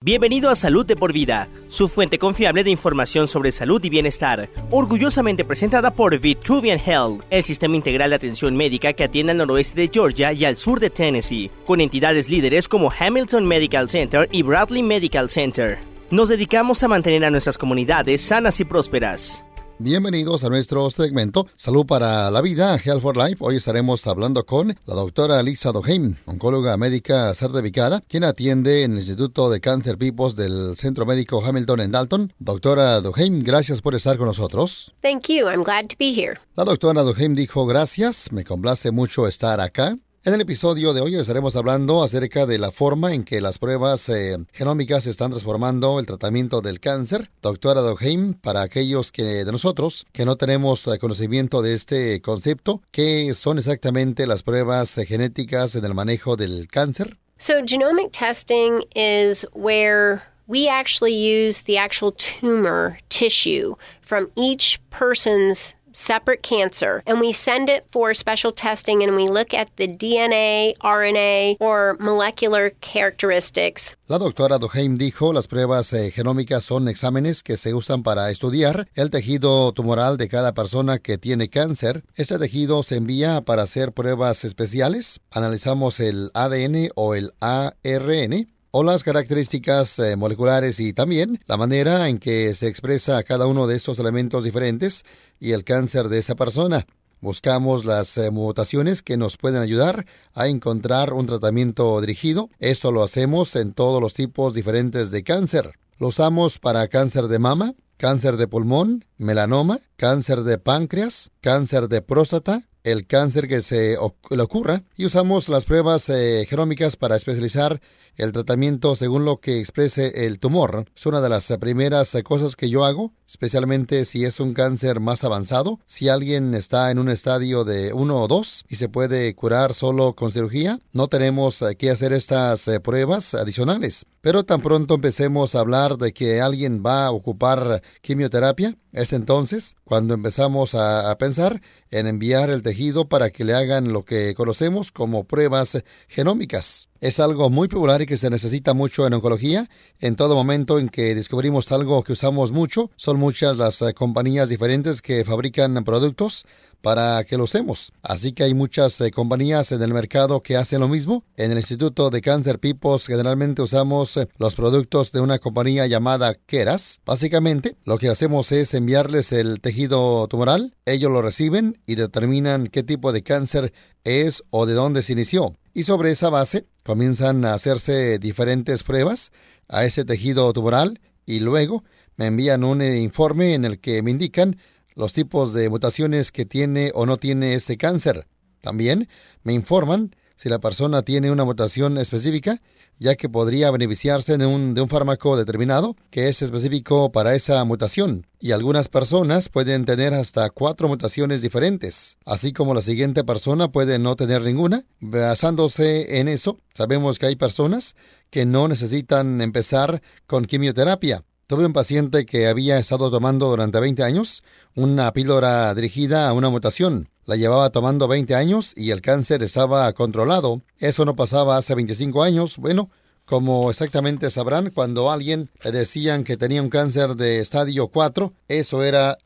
Bienvenido a Salud de por Vida, su fuente confiable de información sobre salud y bienestar, orgullosamente presentada por Vitruvian Health, el sistema integral de atención médica que atiende al noroeste de Georgia y al sur de Tennessee, con entidades líderes como Hamilton Medical Center y Bradley Medical Center. Nos dedicamos a mantener a nuestras comunidades sanas y prósperas. Bienvenidos a nuestro segmento Salud para la Vida, Health for Life. Hoy estaremos hablando con la doctora Lisa Doheim, oncóloga médica certificada, quien atiende en el Instituto de Cáncer Pipos del Centro Médico Hamilton en Dalton. Doctora Doheim, gracias por estar con nosotros. Thank you. I'm glad to be here. La doctora Doheim dijo gracias, me complace mucho estar acá. En el episodio de hoy estaremos hablando acerca de la forma en que las pruebas genómicas están transformando el tratamiento del cáncer. Doctora Doheim, para aquellos de nosotros que no tenemos conocimiento de este concepto, ¿qué son exactamente las pruebas genéticas en el manejo del cáncer? So genomic testing is where we actually use the actual tumor tissue from each person's separate cancer, and we send it for special testing, and we look at the DNA, RNA, or molecular characteristics. La doctora Doheim dijo, las pruebas genómicas son exámenes que se usan para estudiar el tejido tumoral de cada persona que tiene cáncer. Este tejido se envía para hacer pruebas especiales. Analizamos el ADN o el ARN, o las características moleculares y también la manera en que se expresa cada uno de estos elementos diferentes y el cáncer de esa persona. Buscamos las mutaciones que nos pueden ayudar a encontrar un tratamiento dirigido. Esto lo hacemos en todos los tipos diferentes de cáncer. Lo usamos para cáncer de mama, cáncer de pulmón, melanoma, cáncer de páncreas, cáncer de próstata, el cáncer que se le ocurra, y usamos las pruebas genómicas para especializar el tratamiento según lo que exprese el tumor. Es una de las primeras cosas que yo hago, especialmente si es un cáncer más avanzado. Si alguien está en un estadio de 1 o 2 y se puede curar solo con cirugía, no tenemos que hacer estas pruebas adicionales. Pero tan pronto empecemos a hablar de que alguien va a ocupar quimioterapia, es entonces cuando empezamos a pensar en enviar el tejido para que le hagan lo que conocemos como pruebas genómicas. Es algo muy popular y que se necesita mucho en oncología. En todo momento en que descubrimos algo que usamos mucho, son muchas las compañías diferentes que fabrican productos para que lo usemos. Así que hay muchas compañías en el mercado que hacen lo mismo. En el Instituto de Cáncer Pipos generalmente usamos los productos de una compañía llamada Keras. Básicamente lo que hacemos es enviarles el tejido tumoral, ellos lo reciben y determinan qué tipo de cáncer es o de dónde se inició. Y sobre esa base comienzan a hacerse diferentes pruebas a ese tejido tumoral y luego me envían un informe en el que me indican los tipos de mutaciones que tiene o no tiene este cáncer. También me informan si la persona tiene una mutación específica, ya que podría beneficiarse de un fármaco determinado que es específico para esa mutación. Y algunas personas pueden tener hasta 4 mutaciones diferentes, así como la siguiente persona puede no tener ninguna. Basándose en eso, sabemos que hay personas que no necesitan empezar con quimioterapia. Tuve un paciente que había estado tomando durante 20 años una píldora dirigida a una mutación. La llevaba tomando 20 años y el cáncer estaba controlado. Eso no pasaba hace 25 años. Bueno, como exactamente sabrán, cuando a alguien le decían que tenía un cáncer de estadio 4, eso era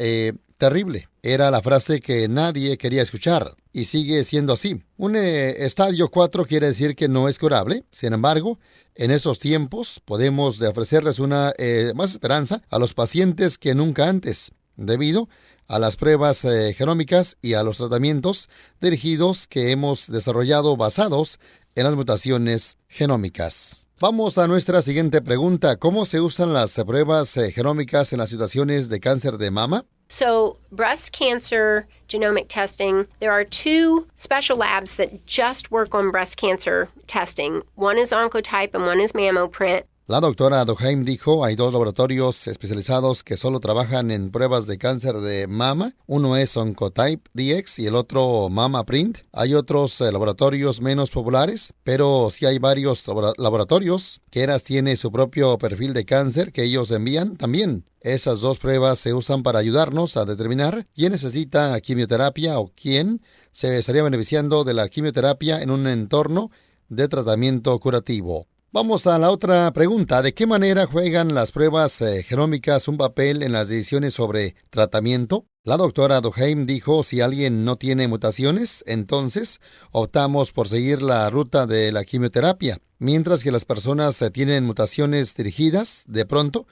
terrible. Era la frase que nadie quería escuchar. Y sigue siendo así. Un estadio 4 quiere decir que no es curable. Sin embargo, en esos tiempos podemos ofrecerles más esperanza a los pacientes que nunca antes, debido a las pruebas genómicas y a los tratamientos dirigidos que hemos desarrollado basados en las mutaciones genómicas. Vamos a nuestra siguiente pregunta. ¿Cómo se usan las pruebas genómicas en las situaciones de cáncer de mama? So breast cancer genomic testing, there are 2 special labs that just work on breast cancer testing. One is Oncotype and one is MammoPrint. La doctora Doheim dijo, hay 2 laboratorios especializados que solo trabajan en pruebas de cáncer de mama. Uno es Oncotype DX y el otro MammoPrint. Hay otros laboratorios menos populares, pero sí hay varios laboratorios. Keras tiene su propio perfil de cáncer que ellos envían también. Esas 2 pruebas se usan para ayudarnos a determinar quién necesita quimioterapia o quién se estaría beneficiando de la quimioterapia en un entorno de tratamiento curativo. Vamos a la otra pregunta. ¿De qué manera juegan las pruebas genómicas un papel en las decisiones sobre tratamiento? La doctora Duhaime dijo, si alguien no tiene mutaciones, entonces optamos por seguir la ruta de la quimioterapia. Mientras que las personas tienen mutaciones dirigidas, de pronto,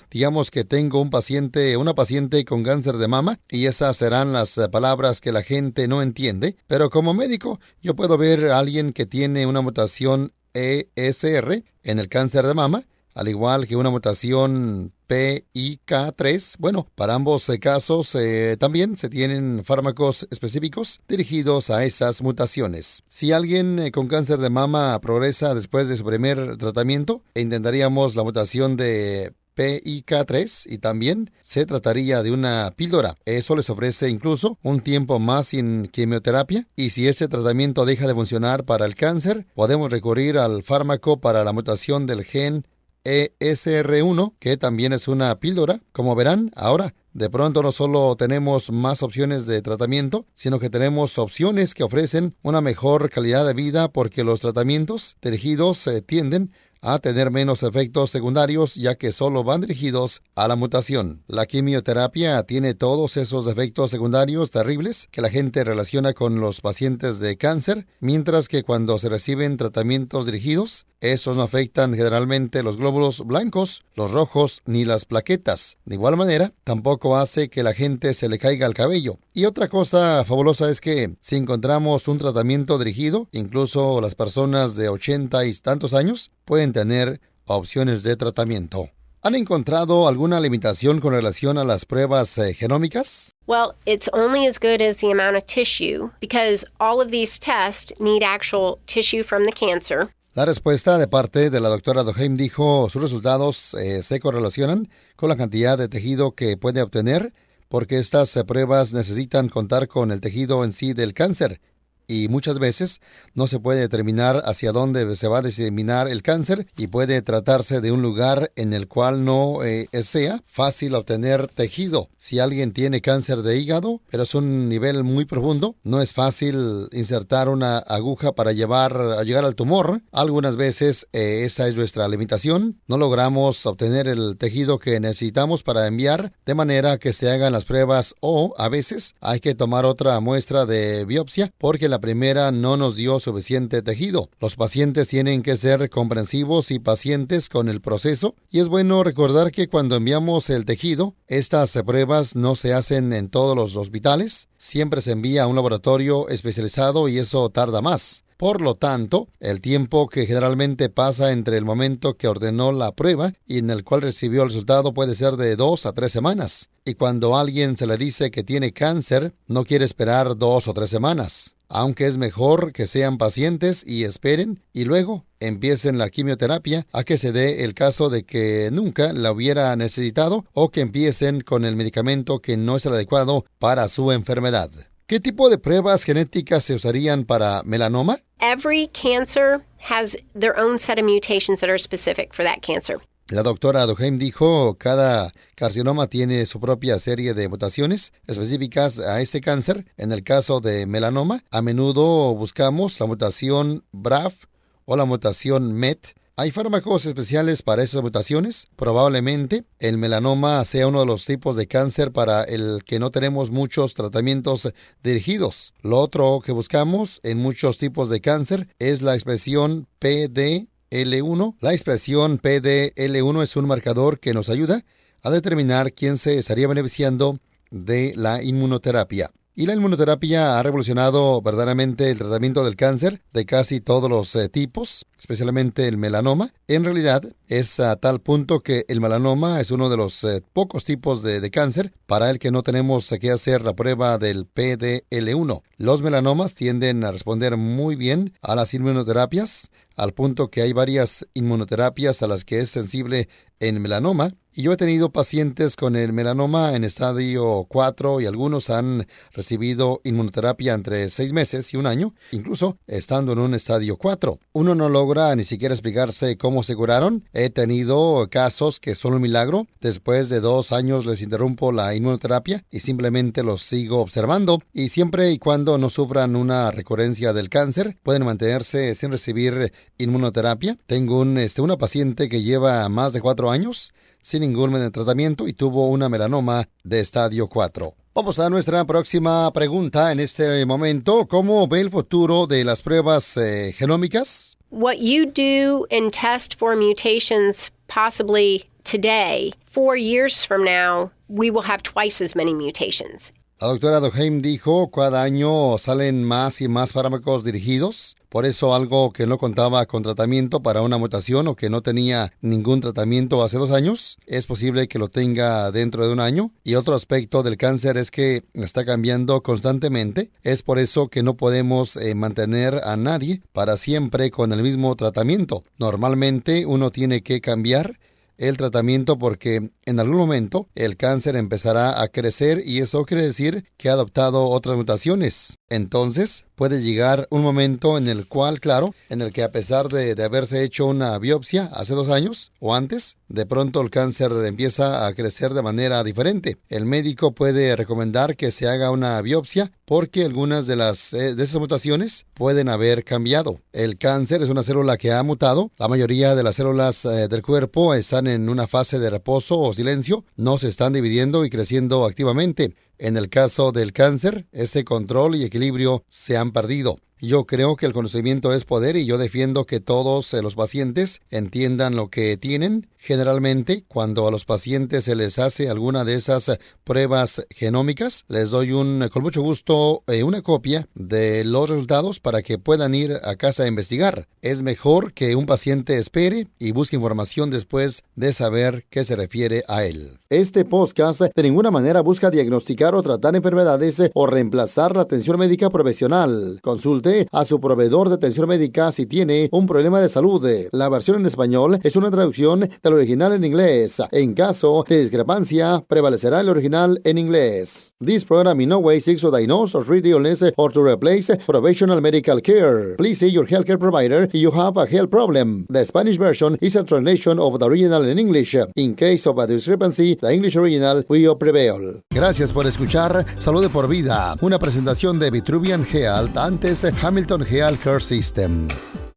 digamos que tengo una paciente con cáncer de mama y esas serán las palabras que la gente no entiende, pero como médico yo puedo ver a alguien que tiene una mutación ESR en el cáncer de mama, al igual que una mutación PIK3. Para ambos casos también se tienen fármacos específicos dirigidos a esas mutaciones. Si alguien con cáncer de mama progresa después de su primer tratamiento, intentaríamos la mutación de PIK3 y también se trataría de una píldora. Eso les ofrece incluso un tiempo más sin quimioterapia y si este tratamiento deja de funcionar para el cáncer, podemos recurrir al fármaco para la mutación del gen ESR1, que también es una píldora. Como verán, ahora de pronto no solo tenemos más opciones de tratamiento, sino que tenemos opciones que ofrecen una mejor calidad de vida porque los tratamientos dirigidos tienden a tener menos efectos secundarios ya que solo van dirigidos a la mutación. La quimioterapia tiene todos esos efectos secundarios terribles que la gente relaciona con los pacientes de cáncer, mientras que cuando se reciben tratamientos dirigidos, esos no afectan generalmente los glóbulos blancos, los rojos ni las plaquetas. De igual manera, tampoco hace que la gente se le caiga el cabello. Y otra cosa fabulosa es que si encontramos un tratamiento dirigido, incluso las personas de 80 y tantos años pueden tener opciones de tratamiento. ¿Han encontrado alguna limitación con relación a las pruebas genómicas? Well, it's only as good as the amount of tissue because all of these tests need actual tissue from the cancer. La respuesta de parte de la doctora Duhaime dijo sus resultados se correlacionan con la cantidad de tejido que puede obtener porque estas pruebas necesitan contar con el tejido en sí del cáncer y muchas veces no se puede determinar hacia dónde se va a diseminar el cáncer y puede tratarse de un lugar en el cual no sea fácil obtener tejido. Si alguien tiene cáncer de hígado, pero es un nivel muy profundo, no es fácil insertar una aguja para llegar al tumor. Algunas veces esa es nuestra limitación. No logramos obtener el tejido que necesitamos para enviar, de manera que se hagan las pruebas o a veces hay que tomar otra muestra de biopsia porque la primera no nos dio suficiente tejido. Los pacientes tienen que ser comprensivos y pacientes con el proceso y es bueno recordar que cuando enviamos el tejido, estas pruebas no se hacen en todos los hospitales, siempre se envía a un laboratorio especializado y eso tarda más. Por lo tanto, el tiempo que generalmente pasa entre el momento que ordenó la prueba y en el cual recibió el resultado puede ser de 2 a 3 semanas. Y cuando a alguien se le dice que tiene cáncer, no quiere esperar 2 o 3 semanas. Aunque es mejor que sean pacientes y esperen y luego empiecen la quimioterapia a que se dé el caso de que nunca la hubiera necesitado o que empiecen con el medicamento que no es el adecuado para su enfermedad. ¿Qué tipo de pruebas genéticas se usarían para melanoma? Every cancer has their own set of mutations that are specific for that cancer. La doctora Duhaime dijo, cada carcinoma tiene su propia serie de mutaciones específicas a este cáncer. En el caso de melanoma, a menudo buscamos la mutación BRAF o la mutación MET. ¿Hay fármacos especiales para esas mutaciones? Probablemente el melanoma sea uno de los tipos de cáncer para el que no tenemos muchos tratamientos dirigidos. Lo otro que buscamos en muchos tipos de cáncer es la expresión PDL1. La expresión PDL1 es un marcador que nos ayuda a determinar quién se estaría beneficiando de la inmunoterapia. Y la inmunoterapia ha revolucionado verdaderamente el tratamiento del cáncer de casi todos los tipos, especialmente el melanoma. En realidad es a tal punto que el melanoma es uno de los pocos tipos de cáncer para el que no tenemos que hacer la prueba del PDL1. Los melanomas tienden a responder muy bien a las inmunoterapias, al punto que hay varias inmunoterapias a las que es sensible en melanoma. Y yo he tenido pacientes con el melanoma en estadio 4 y algunos han recibido inmunoterapia entre 6 meses y 1 año, incluso estando en un estadio 4. Uno no logra ni siquiera explicarse cómo se curaron. He tenido casos que son un milagro. Después de 2 años les interrumpo la inmunoterapia y simplemente los sigo observando. Y siempre y cuando no sufran una recurrencia del cáncer, pueden mantenerse sin recibir inmunoterapia. Tengo una paciente que lleva más de 4 años sin ningún tratamiento y tuvo una melanoma de estadio 4. Vamos a nuestra próxima pregunta en este momento. ¿Cómo ve el futuro de las pruebas genómicas? What you do and test for mutations possibly today, 4 years from now, we will have twice as many mutations. La doctora Doheim dijo, cada año salen más y más fármacos dirigidos. Por eso algo que no contaba con tratamiento para una mutación o que no tenía ningún tratamiento hace 2 años, es posible que lo tenga dentro de 1 año. Y otro aspecto del cáncer es que está cambiando constantemente. Es por eso que no podemos mantener a nadie para siempre con el mismo tratamiento. Normalmente uno tiene que cambiar el tratamiento porque en algún momento el cáncer empezará a crecer y eso quiere decir que ha adoptado otras mutaciones. Entonces puede llegar un momento en el cual, claro, en el que a pesar de haberse hecho una biopsia hace 2 años o antes, de pronto el cáncer empieza a crecer de manera diferente. El médico puede recomendar que se haga una biopsia porque algunas de esas mutaciones pueden haber cambiado. El cáncer es una célula que ha mutado. La mayoría de las células del cuerpo están en una fase de reposo o silencio, no se están dividiendo y creciendo activamente. En el caso del cáncer, este control y equilibrio se han perdido. Yo creo que el conocimiento es poder y yo defiendo que todos los pacientes entiendan lo que tienen. Generalmente, cuando a los pacientes se les hace alguna de esas pruebas genómicas, les doy con mucho gusto una copia de los resultados para que puedan ir a casa a investigar. Es mejor que un paciente espere y busque información después de saber qué se refiere a él. Este podcast de ninguna manera busca diagnosticar o tratar enfermedades o reemplazar la atención médica profesional. Consulte a su proveedor de atención médica si tiene un problema de salud. La versión en español es una traducción del original en inglés. En caso de discrepancia, prevalecerá el original en inglés. This program in no way seeks to diagnose or treat illness or to replace professional medical care. Please see your healthcare provider if you have a health problem. The Spanish version is a translation of the original in English. In case of a discrepancy, the English original will prevail. Gracias por escuchar Salud de por Vida, una presentación de Vitruvian Health, antes Hamilton Health Care System.